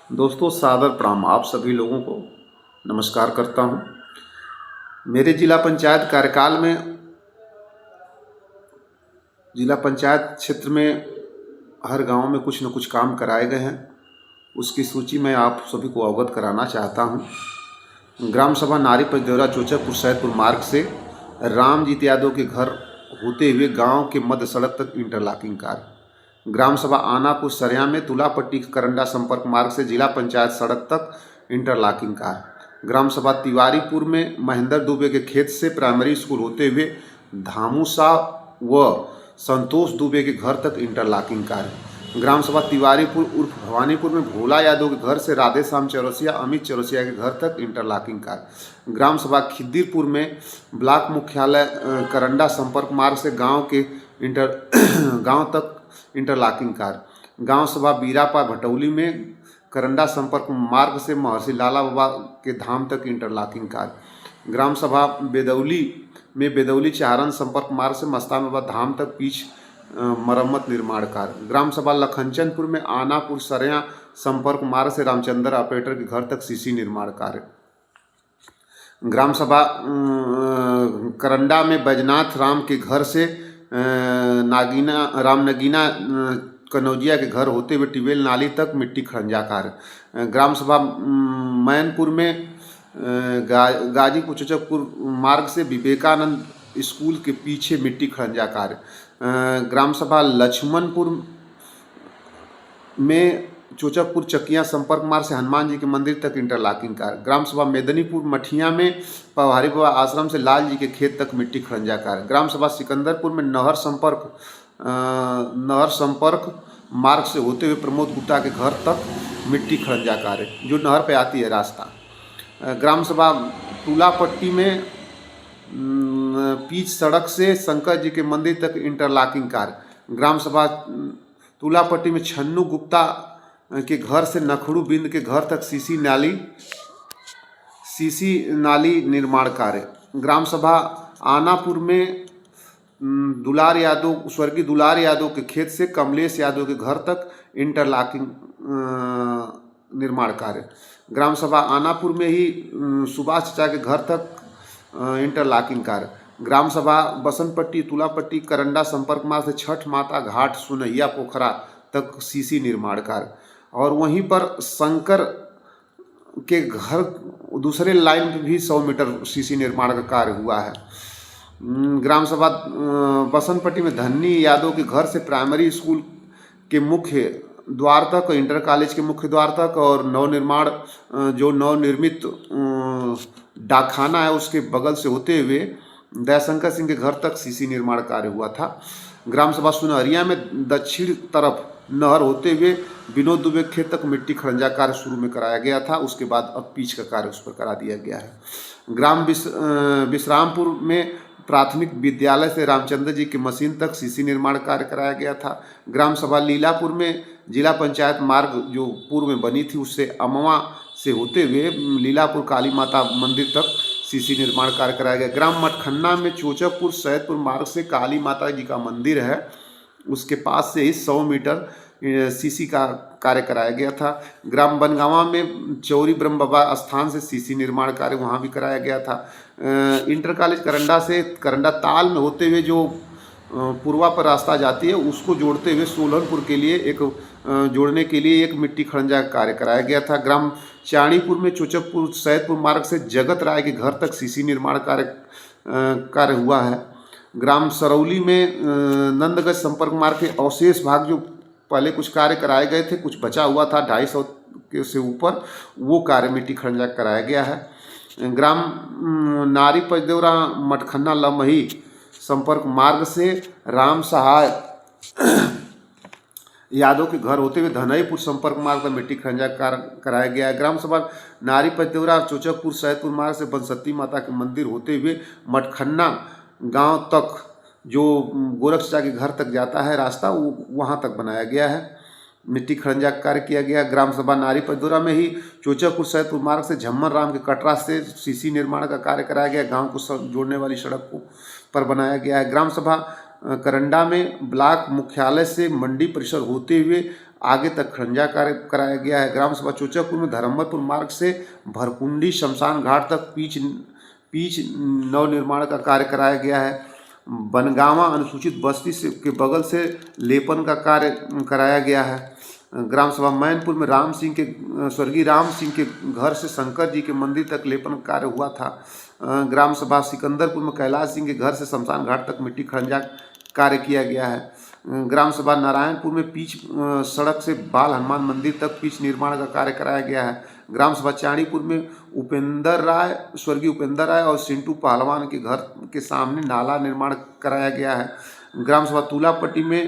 दोस्तों सादर प्रणाम। आप सभी लोगों को नमस्कार करता हूं। मेरे जिला पंचायत कार्यकाल में जिला पंचायत क्षेत्र में हर गांव में कुछ न कुछ काम कराए गए हैं। उसकी सूची मैं आप सभी को अवगत कराना चाहता हूं। ग्राम सभा नारी पंजौरा चोचकपुर सैदपुर मार्ग से रामजीत यादव के घर होते हुए गांव के मध्य सड़क तक इंटरलॉकिंग कार्य। ग्राम सभा आनापुर सरिया में तुलापट्टी करंडा संपर्क मार्ग से जिला पंचायत सड़क तक इंटरलॉकिंग कार्य। ग्राम सभा तिवारीपुर में महेंद्र दुबे के खेत से प्राइमरी स्कूल होते हुए धामुसा व संतोष दुबे के घर तक इंटरलॉकिंग कार्य। ग्राम सभा तिवारीपुर उर्फ भवानीपुर में भोला यादव के घर से राधे श्याम चौरसिया अमित चौरसिया के घर तक इंटरलॉकिंग कार्य। ग्राम सभा खिद्दीरपुर में ब्लॉक मुख्यालय करंडा संपर्क मार्ग से गांव तक इंटरलॉकिंग कार्य। गांव सभा बीरापा भटौली में करंडा संपर्क मार्ग से महर्षि लाला बाबा के धाम तक इंटरलॉकिंग कार्य। ग्राम सभा बेदौली में बेदौली चारण संपर्क मार्ग से मस्तान बाबा धाम तक पिच मरम्मत निर्माण कार्य। ग्राम सभा लखनचंदपुर में आनापुर सरिया संपर्क मार्ग से रामचंद्र ऑपरेटर के घर तक सीसी निर्माण कार्य। ग्राम सभा करंडा में बैजनाथ राम के घर से नगीना कनौजिया के घर होते हुए टिबेल नाली तक मिट्टी खरंजा कार्य। ग्राम सभा मैनपुर में गाजीपुर चोचकपुर मार्ग से विवेकानंद स्कूल के पीछे मिट्टी खरंजा कार्य। ग्राम सभा लक्ष्मणपुर में चोचकपुर चकिया संपर्क मार्ग से हनुमान जी के मंदिर तक इंटरलॉकिंग कार्य। ग्राम सभा मेदनीपुर मठिया में पवारी बाबा आश्रम से लाल जी के खेत तक मिट्टी खरंजा कार्य। ग्राम सभा सिकंदरपुर में नहर संपर्क मार्ग से होते हुए प्रमोद गुप्ता के घर तक मिट्टी खरंजा कार्य, जो नहर पे आती है रास्ता। ग्राम सभा तुलापट्टी में पीच सड़क से शंकर जी के मंदिर तक इंटरलॉकिंग कार्य। ग्राम सभा तुलापट्टी में छन्नू गुप्ता के घर से नखड़ू बिंद के घर तक सीसी नाली निर्माण कार्य। ग्राम सभा आनापुर में स्वर्गीय दुलार यादव के खेत से कमलेश यादव के घर तक इंटरलॉकिंग निर्माण कार्य। ग्राम सभा आनापुर में ही सुभाष चाचा के घर तक इंटरलॉकिंग कार्य। ग्राम सभा बसंतपट्टी तुलापट्टी करंडा संपर्क मार्ग से छठ माता घाट सुनैया पोखरा तक सीसी निर्माण कार्य। और वहीं पर शंकर के घर दूसरे लाइन पे भी 100 मीटर सीसी निर्माण का कार्य हुआ है। ग्राम सभा बसंतपट्टी में धन्नी यादव के घर से प्राइमरी स्कूल के मुख्य द्वार तक, इंटर कॉलेज के मुख्य द्वार तक और नवनिर्मित डाकखाना है उसके बगल से होते हुए दयाशंकर सिंह के घर तक सीसी निर्माण कार्य हुआ था। ग्राम सभा सुनहरिया में दक्षिण तरफ नहर होते हुए विनोद दुबे खेत तक मिट्टी खरंजा कार्य शुरू में कराया गया था, उसके बाद अब पिच का कार्य उस पर करा दिया गया है। ग्राम विश्रामपुर में प्राथमिक विद्यालय से रामचंद्र जी की मशीन तक सीसी निर्माण कार्य कराया गया था। ग्राम सभा लीलापुर में जिला पंचायत मार्ग जो पूर्व में बनी थी उससे अमवा से होते हुए लीलापुर काली माता मंदिर तक सीसी निर्माण कार्य कराया गया। ग्राम मटखन्ना में चोचकपुर सैदपुर मार्ग से काली माता जी का मंदिर है, उसके पास से ही 100 मीटर सीसी का कार्य कराया गया था। ग्राम बनगावा में चौरी ब्रह्म बाबा स्थान से सीसी निर्माण कार्य वहाँ भी कराया गया था। इंटर कॉलेज करंडा से करंडा ताल में होते हुए जो पूर्वा पर रास्ता जाती है उसको जोड़ते हुए सोलनपुर के लिए जोड़ने के लिए एक मिट्टी खरंजा कार्य कराया गया था। ग्राम चाणीपुर में चोचकपुर सैदपुर मार्ग से जगत राय के घर तक सीसी निर्माण कार्य हुआ है। ग्राम सरौली में नंदगंज संपर्क मार्ग के अवशेष भाग जो पहले कुछ कार्य कराए गए थे, कुछ बचा हुआ था 250 के से ऊपर, वो कार्य मिट्टी खरंजा कराया गया है। ग्राम नारी पंजौरा मटखन्ना लमही संपर्क मार्ग से राम सहाय यादव के घर होते हुए धनईपुर संपर्क मार्ग पर मिट्टी खरंजा कार्य कराया गया है। ग्राम सभा नारी पंजौरा चोचकपुर सैदपुर मार्ग से बंसती माता के मंदिर होते हुए मटखन्ना गांव तक जो गोरखचा के घर तक जाता है रास्ता, वो वहाँ तक बनाया गया है, मिट्टी खरंजा कार्य किया गया। ग्राम सभा नारी पंजौरा में ही चोचकपुर सैदपुर मार्ग से झम्मर राम के कटरा से सीसी निर्माण का कार्य कराया गया, गांव को जोड़ने वाली सड़क को पर बनाया गया है। ग्राम सभा करंडा में ब्लॉक मुख्यालय से मंडी परिसर होते हुए आगे तक खंजा कार्य कराया गया है। ग्राम सभा चोचकपुर में धर्मपुर मार्ग से भरकुंडी शमशान घाट तक पीच नवनिर्माण का कार्य कराया गया है। बनगांवा अनुसूचित बस्ती से के बगल से लेपन का कार्य कराया गया है। ग्राम सभा मैनपुर में स्वर्गीय राम सिंह के घर से शंकर जी के मंदिर तक लेपन कार्य हुआ था। ग्राम सभा सिकंदरपुर में कैलाश सिंह के घर से शमशान घाट तक मिट्टी खंजा कार्य किया गया है। ग्राम सभा नारायणपुर में पिच सड़क से बाल हनुमान मंदिर तक पिच निर्माण का कार्य कराया गया है। ग्राम सभा चाणीपुर में स्वर्गीय उपेंद्र राय और सिंटू पहलवान के घर के सामने नाला निर्माण कराया गया है। ग्राम सभा तुलापट्टी में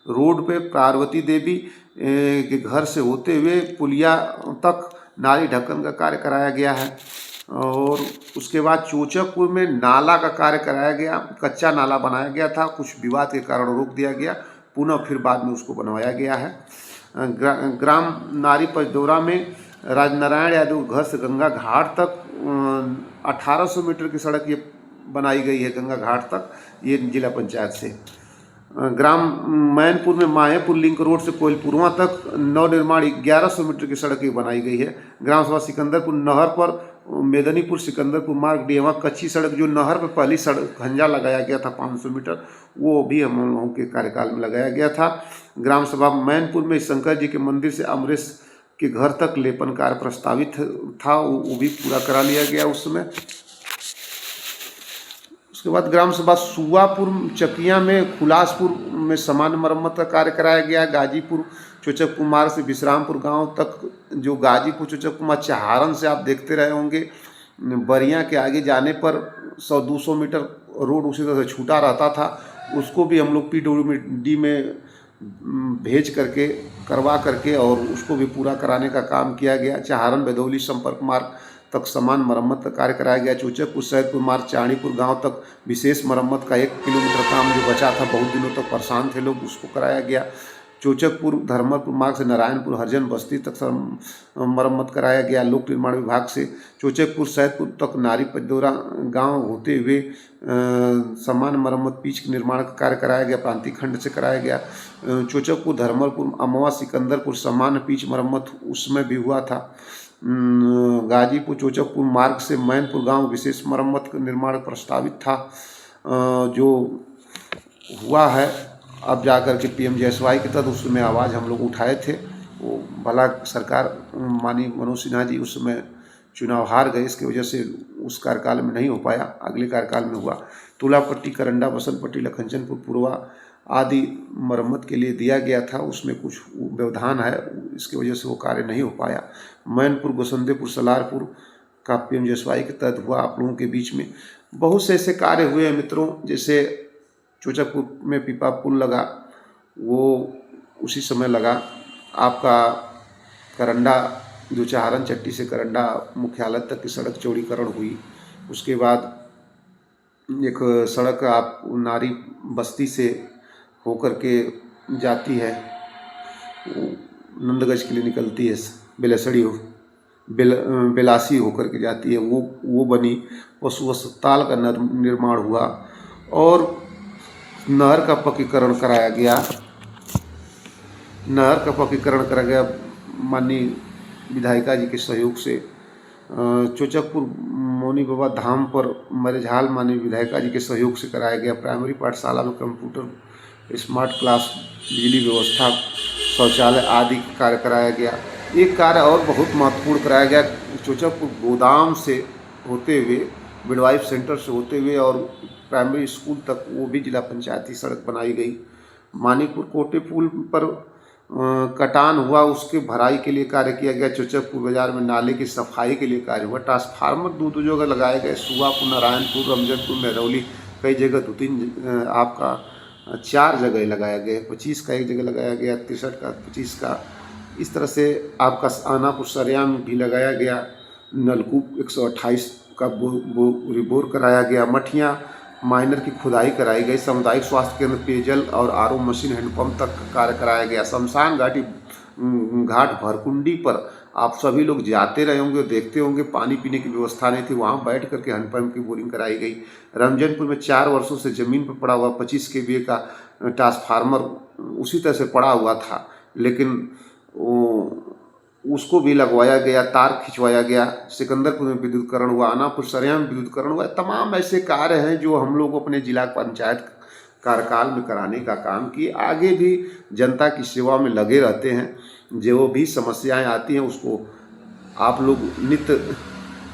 रोड पे पार्वती देवी के घर से होते हुए पुलिया तक नाली ढक्कन का कार्य कराया गया है। और उसके बाद चोचकपुर में नाला का कार्य कराया गया। कच्चा नाला बनाया गया था, कुछ विवाद के कारण रोक दिया गया, पुनः फिर बाद में उसको बनवाया गया है। ग्राम नारी पचदौरा में राजनारायण यादव घर से गंगा घाट तक 1800 मीटर की सड़क ये बनाई गई है। गंगा घाट तक ये जिला पंचायत से। ग्राम मैनपुर में माहेपुर लिंक रोड से कोयलपुरवा तक नवनिर्माण 1100 मीटर की सड़क ये बनाई गई है। ग्राम सभा सिकंदरपुर नहर पर मेदनीपुर सिकंदरपुर मार्ग डेवा कच्ची सड़क जो नहर पर पहली सड़क खंजा लगाया गया था 500 मीटर, वो भी हम लोगों के कार्यकाल में लगाया गया था। ग्राम सभा मैनपुर में शंकर जी के मंदिर से अमरेश के घर तक लेपन कार्य प्रस्तावित था, वो भी पूरा करा लिया गया उस समय। उसके बाद ग्राम सभा सुवापुर चकिया में खुलासपुर में सामान्य मरम्मत का कार्य कराया गया। गाजीपुर चोचकपुर मार्ग से विश्रामपुर गांव तक जो गाजीपुर चोचकपुर चहारन से आप देखते रहे होंगे, बरिया के आगे जाने पर 100-200 मीटर रोड उसी तरह से छूटा रहता था, उसको भी हम लोग PWD में भेज करके करवा करके और उसको भी पूरा कराने का काम किया गया। चहारन बेदौली संपर्क मार्ग तक समान मरम्मत का कार्य कराया गया। चोचकपुर सैदपुर मार्ग चाणीपुर गांव तक विशेष मरम्मत का 1 किलोमीटर काम जो बचा था, बहुत दिनों तक परेशान थे लोग, उसको कराया गया। चोचकपुर धर्मपुर मार्ग से नारायणपुर हरिजन बस्ती तक मरम्मत कराया गया। लोक निर्माण विभाग से चोचकपुर सैदपुर तक नारी पचदौरा गांव होते हुए समान मरम्मत पिच निर्माण का कार्य कराया गया, प्रांतिक खंड से कराया गया। चोचकपुर धर्मपुर अमवा सिकंदरपुर सामान्य पिच मरम्मत उसमें भी हुआ था। गाजीपुर चोचकपुर मार्ग से मैनपुर गांव विशेष मरम्मत का निर्माण प्रस्तावित था, जो हुआ है। अब जाकर के PMJSY के तहत उस समय आवाज़ हम लोग उठाए थे, वो भला सरकार माननीय मनोज सिन्हा जी उस समय चुनाव हार गए, इसकी वजह से उस कार्यकाल में नहीं हो पाया, अगले कार्यकाल में हुआ। तुलापट्टी करंडा बसंतपट्टी लखनचंदपुर पूर्वा आदि मरम्मत के लिए दिया गया था, उसमें कुछ व्यवधान है, इसकी वजह से वो कार्य नहीं हो पाया। मैनपुर गोसंदेपुर सलारपुर का PMJSY के तहत हुआ। आप लोगों के बीच में बहुत से ऐसे कार्य हुए हैं मित्रों, जैसे चोचकपुर में पीपा पुल लगा, वो उसी समय लगा। आपका करंडा जो चहारन चट्टी से करंडा मुख्यालय तक की सड़क चौड़ीकरण हुई। उसके बाद एक सड़क आप नारी बस्ती से होकर के जाती है, नंदगंज के लिए निकलती है, बेलासी होकर के जाती है, वो बनी। पशु अस्पताल का निर्माण हुआ और नहर का पक्कीकरण कराया गया। माननीय विधायिका जी के सहयोग से। चोचकपुर मौनी बाबा धाम पर मरेझाल माननीय विधायिका जी के सहयोग से कराया गया। प्राइमरी पाठशाला में कंप्यूटर, स्मार्ट क्लास, बिजली व्यवस्था, शौचालय आदि कार्य कराया गया। एक कार्य और बहुत महत्वपूर्ण कराया गया, चोचकपुर गोदाम से होते हुए, मिडवाइफ सेंटर से होते हुए और प्राइमरी स्कूल तक वो भी जिला पंचायती सड़क बनाई गई। मानीपुर कोटे पुल पर कटान हुआ, उसके भराई के लिए कार्य किया गया। चोचकपुर बाजार में नाले की सफाई के लिए कार्य हुआ। ट्रांसफार्मर 2 जगह लगाए गए, सुवापुर, नारायणपुर, रमजनपुर, मेहरौली, कई जगह 2-3 आपका 4 जगह लगाया गया। 25 का एक जगह लगाया गया, 63 का, 25 का, इस तरह से आपका आनापुर सरियाम भी लगाया गया। नलकूप 128 का बोर कराया गया। मठिया माइनर की खुदाई कराई गई। सामुदायिक स्वास्थ्य केंद्र, पेयजल और RO मशीन, हैंडपम्प तक कार्य कराया गया। शमशान घाट भरकुंडी पर आप सभी लोग जाते रहे होंगे, देखते होंगे, पानी पीने की व्यवस्था नहीं थी, वहाँ बैठ करके हैंडपम्प की बोरिंग कराई गई। रमजनपुर में 4 वर्षों से ज़मीन पर पड़ा हुआ 25 kVA का ट्रांसफार्मर उसी तरह से पड़ा हुआ था, लेकिन उसको भी लगवाया गया, तार खिंचवाया गया। सिकंदरपुर में विद्युतीकरण हुआ, आनापुर सरेया में विद्युतीकरण हुआ। तमाम ऐसे कार्य हैं जो हम लोग अपने जिला पंचायत कार्यकाल में कराने का काम किए। आगे भी जनता की सेवा में लगे रहते हैं। जो भी समस्याएं आती हैं उसको आप लोग नित्य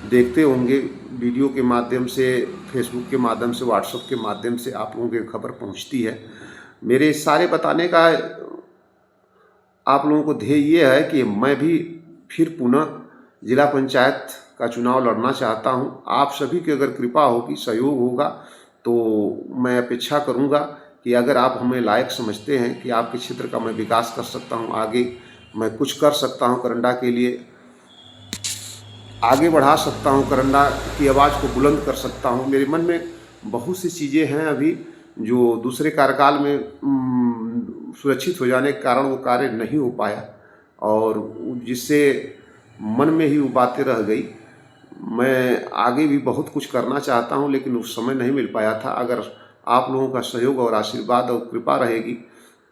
देखते होंगे, वीडियो के माध्यम से, फेसबुक के माध्यम से, व्हाट्सएप के माध्यम से आप लोगों की खबर पहुंचती है। मेरे सारे बताने का आप लोगों को ध्येय ये है कि मैं भी फिर पुनः जिला पंचायत का चुनाव लड़ना चाहता हूं। आप सभी की अगर कृपा होगी, सहयोग होगा, तो मैं अपेक्षा करूंगा कि अगर आप हमें लायक समझते हैं कि आपके क्षेत्र का मैं विकास कर सकता हूं, आगे मैं कुछ कर सकता हूं, करंडा के लिए आगे बढ़ा सकता हूं, करंडा की आवाज़ को बुलंद कर सकता हूं। मेरे मन में बहुत सी चीज़ें हैं अभी जो दूसरे कार्यकाल में सुरक्षित हो जाने के कारण वो कार्य नहीं हो पाया, और जिससे मन में ही वो बातें रह गई। मैं आगे भी बहुत कुछ करना चाहता हूं, लेकिन उस समय नहीं मिल पाया था। अगर आप लोगों का सहयोग और आशीर्वाद और कृपा रहेगी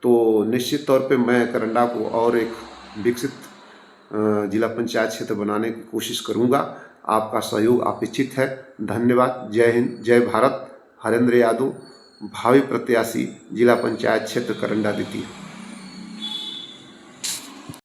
तो निश्चित तौर पे मैं करंडा को और एक विकसित जिला पंचायत क्षेत्र बनाने की कोशिश करूंगा। आपका सहयोग अपेक्षित है। धन्यवाद। जय हिंद, जय भारत। हरेंद्र यादव, भावी प्रत्याशी, जिला पंचायत क्षेत्र करंडा द्वितीय।